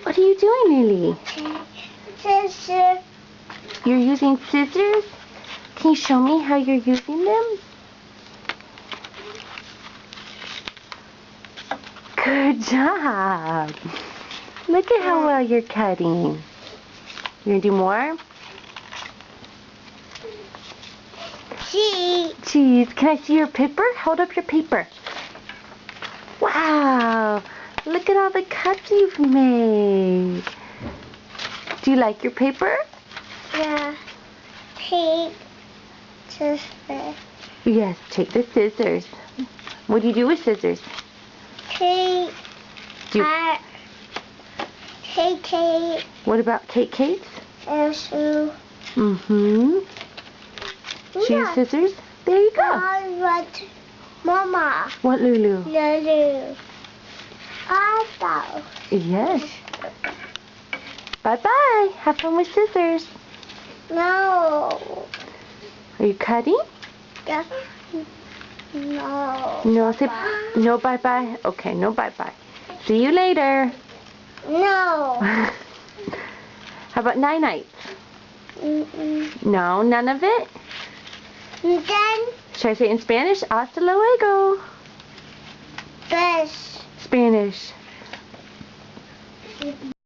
What are you doing, Lily? Scissors. You're using scissors? Can you show me how you're using them? Good job. Look at how well you're cutting. You gonna do more? Cheese. Can I see your paper? Hold up your paper. Wow. Look at all the cuts you've made. Do you like your paper? Yeah. Take scissors. Yes, take the scissors. What do you do with scissors? Take cake. What about cakes? Shoe. Mm-hmm. Shoe scissors? There you go. I want Mama. What, Lulu? Lulu. Apple. Yes. Bye-bye. Have fun with scissors. No. Are you cutting? Yeah. No. No, say no bye-bye. Okay, no bye-bye. See you later. No. How about night-nights? Mm-mm. No, none of it? Then Should I say it in Spanish? Hasta luego. fish. Spanish.